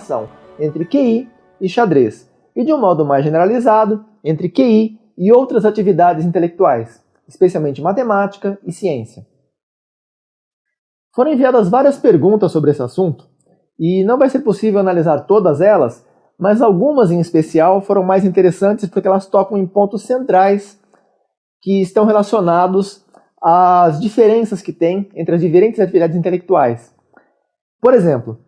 correlação entre QI e xadrez, e de um modo mais generalizado, entre QI e outras atividades intelectuais, especialmente matemática e ciência. Foram enviadas várias perguntas sobre esse assunto, e não vai ser possível analisar todas elas, mas algumas em especial foram mais interessantes porque elas tocam em pontos centrais que estão relacionados às diferenças que tem entre as diferentes atividades intelectuais. Por exemplo,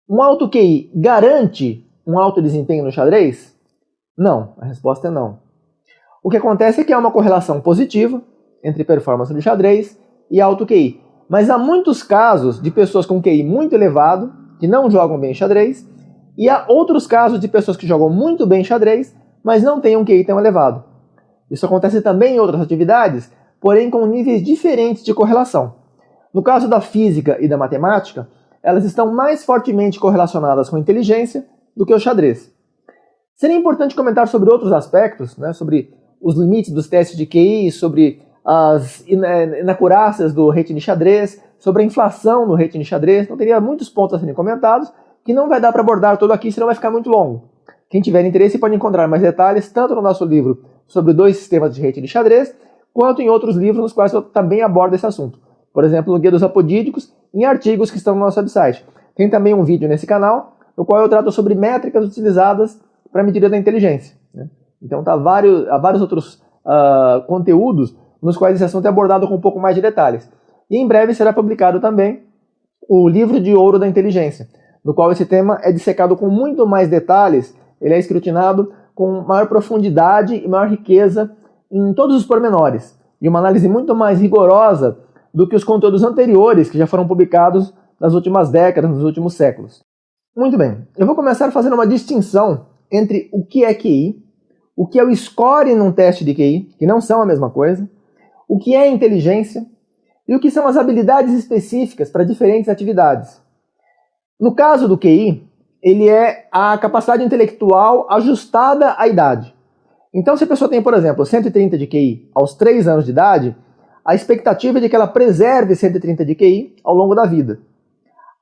um alto QI garante um alto desempenho no xadrez? Não, a resposta é não. O que acontece é que há uma correlação positiva entre performance no xadrez e alto QI, mas há muitos casos de pessoas com QI muito elevado que não jogam bem xadrez, e há outros casos de pessoas que jogam muito bem xadrez, mas não têm um QI tão elevado. Isso acontece também em outras atividades, porém com níveis diferentes de correlação. No caso da física e da matemática, elas estão mais fortemente correlacionadas com a inteligência do que o xadrez. Seria importante comentar sobre outros aspectos, sobre os limites dos testes de QI, sobre as inacurácias do rating de xadrez, sobre a inflação no rating de xadrez. Então teria muitos pontos a serem comentados, que não vai dar para abordar todo aqui, senão vai ficar muito longo. Quem tiver interesse pode encontrar mais detalhes, tanto no nosso livro sobre 2 sistemas de rating de xadrez, quanto em outros livros nos quais eu também abordo esse assunto. Por exemplo, no Guia dos Apodídicos, em artigos que estão no nosso website. Tem também um vídeo nesse canal, no qual eu trato sobre métricas utilizadas para a medida da inteligência. Então há vários outros conteúdos nos quais esse assunto é abordado com um pouco mais de detalhes. E em breve será publicado também o Livro de Ouro da Inteligência, no qual esse tema é dissecado com muito mais detalhes, ele é escrutinado com maior profundidade e maior riqueza em todos os pormenores, e uma análise muito mais rigorosa do que os conteúdos anteriores que já foram publicados nas últimas décadas, nos últimos séculos. Muito bem, eu vou começar fazendo uma distinção entre o que é QI, o que é o score num teste de QI, que não são a mesma coisa, o que é inteligência e o que são as habilidades específicas para diferentes atividades. No caso do QI, ele é a capacidade intelectual ajustada à idade. Então, se a pessoa tem, por exemplo, 130 de QI aos 3 anos de idade, a expectativa é de que ela preserve 130 de QI ao longo da vida.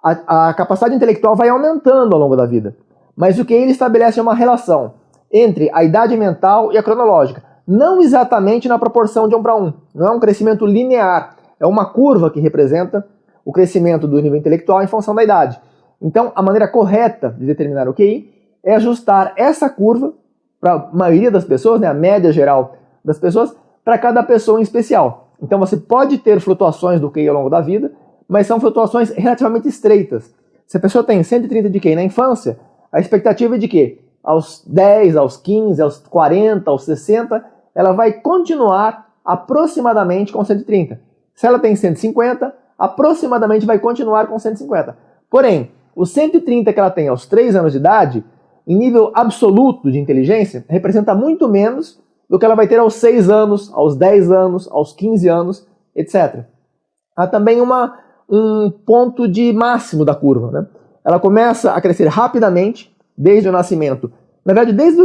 A capacidade intelectual vai aumentando ao longo da vida, mas o QI ele estabelece uma relação entre a idade mental e a cronológica, não exatamente na proporção de 1 para 1, não é um crescimento linear, é uma curva que representa o crescimento do nível intelectual em função da idade. Então, a maneira correta de determinar o QI é ajustar essa curva para a maioria das pessoas, a média geral das pessoas, para cada pessoa em especial. Então, você pode ter flutuações do QI ao longo da vida, mas são flutuações relativamente estreitas. Se a pessoa tem 130 de QI na infância, a expectativa é de que aos 10, aos 15, aos 40, aos 60, ela vai continuar aproximadamente com 130. Se ela tem 150, aproximadamente vai continuar com 150. Porém, os 130 que ela tem aos 3 anos de idade, em nível absoluto de inteligência, representa muito menos do que ela vai ter aos 6 anos, aos 10 anos, aos 15 anos, etc. Há também um ponto de máximo da curva. Ela começa a crescer rapidamente, desde o nascimento. Na verdade, desde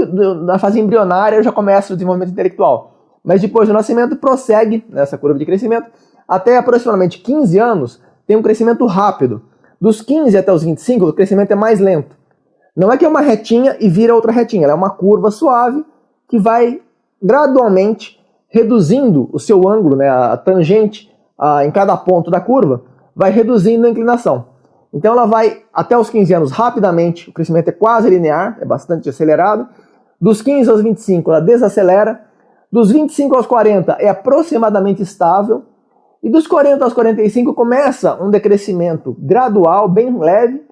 a fase embrionária já começa o desenvolvimento intelectual. Mas depois do nascimento prossegue nessa curva de crescimento. Até aproximadamente 15 anos tem um crescimento rápido. Dos 15 até os 25 o crescimento é mais lento. Não é que é uma retinha e vira outra retinha. Ela é uma curva suave que vai gradualmente reduzindo o seu ângulo, a tangente em cada ponto da curva, vai reduzindo a inclinação. Então ela vai até os 15 anos rapidamente, o crescimento é quase linear, é bastante acelerado. Dos 15 aos 25 ela desacelera. Dos 25 aos 40 é aproximadamente estável. E dos 40 aos 45 começa um decrescimento gradual, bem leve,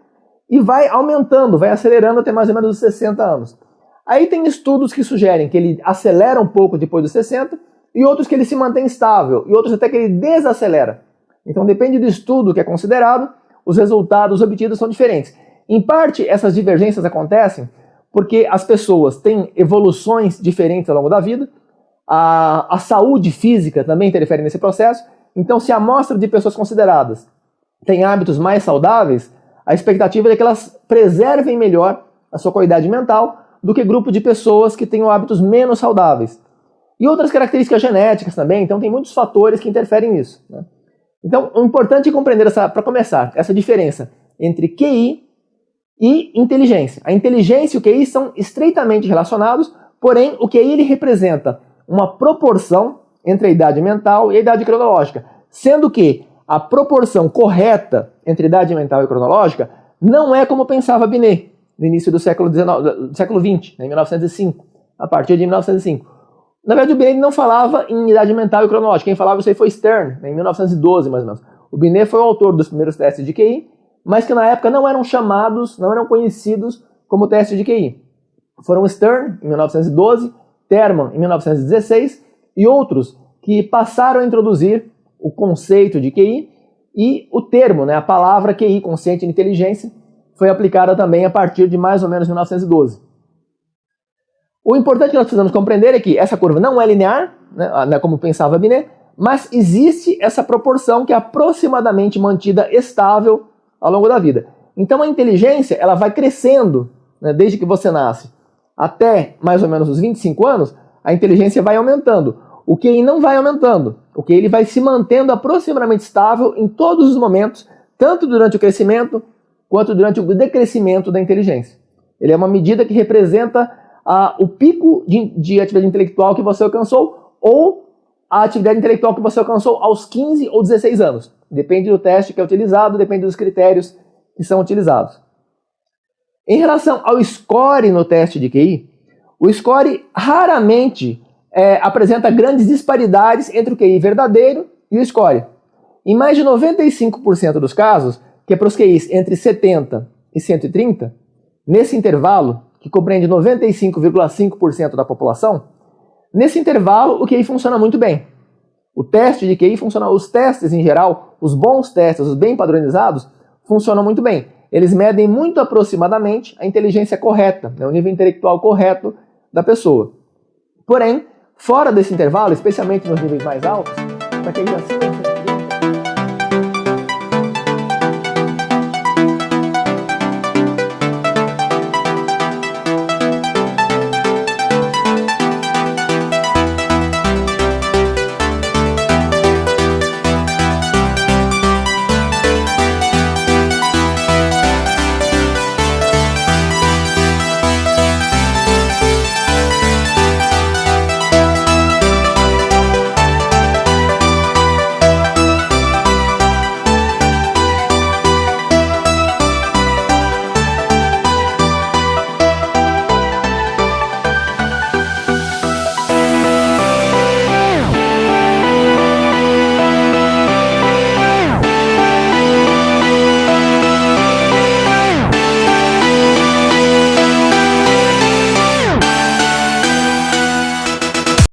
e vai aumentando, vai acelerando até mais ou menos os 60 anos. Aí tem estudos que sugerem que ele acelera um pouco depois dos 60, e outros que ele se mantém estável, e outros até que ele desacelera. Então depende do estudo que é considerado, os resultados obtidos são diferentes. Em parte, essas divergências acontecem porque as pessoas têm evoluções diferentes ao longo da vida, a saúde física também interfere nesse processo. Então, se a amostra de pessoas consideradas tem hábitos mais saudáveis, a expectativa é que elas preservem melhor a sua qualidade mental do que grupo de pessoas que tenham hábitos menos saudáveis. E outras características genéticas também, então tem muitos fatores que interferem nisso. Então, o importante é compreender, para começar, essa diferença entre QI e inteligência. A inteligência e o QI são estreitamente relacionados, porém o QI ele representa uma proporção entre a idade mental e a idade cronológica, sendo que a proporção correta entre idade mental e cronológica não é como pensava Binet no início do século XX, em 1905, a partir de 1905. Na verdade, o Binet não falava em idade mental e cronológica, quem falava isso aí foi Stern, em 1912 mais ou menos. O Binet foi o autor dos primeiros testes de QI, mas que na época não eram chamados, não eram conhecidos como testes de QI. Foram Stern, em 1912, Terman, em 1916, e outros que passaram a introduzir o conceito de QI e o termo, a palavra QI, consciente de inteligência, foi aplicada também a partir de mais ou menos 1912. O importante que nós precisamos compreender é que essa curva não é linear, como pensava Binet, mas existe essa proporção que é aproximadamente mantida estável ao longo da vida. Então a inteligência ela vai crescendo, desde que você nasce até mais ou menos os 25 anos, a inteligência vai aumentando. O QI não vai aumentando, o QI ele vai se mantendo aproximadamente estável em todos os momentos, tanto durante o crescimento quanto durante o decrescimento da inteligência. Ele é uma medida que representa o pico de atividade intelectual que você alcançou ou a atividade intelectual que você alcançou aos 15 ou 16 anos. Depende do teste que é utilizado, depende dos critérios que são utilizados. Em relação ao score no teste de QI, o score raramente apresenta grandes disparidades entre o QI verdadeiro e o score. Em mais de 95% dos casos, que é para os QIs entre 70 e 130, nesse intervalo, que compreende 95,5% da população, nesse intervalo o QI funciona muito bem. O teste de QI funciona, os testes em geral, os bons testes, os bem padronizados, funcionam muito bem. Eles medem muito aproximadamente a inteligência correta, o nível intelectual correto da pessoa. Porém, fora desse intervalo, especialmente nos níveis mais altos, para quem já se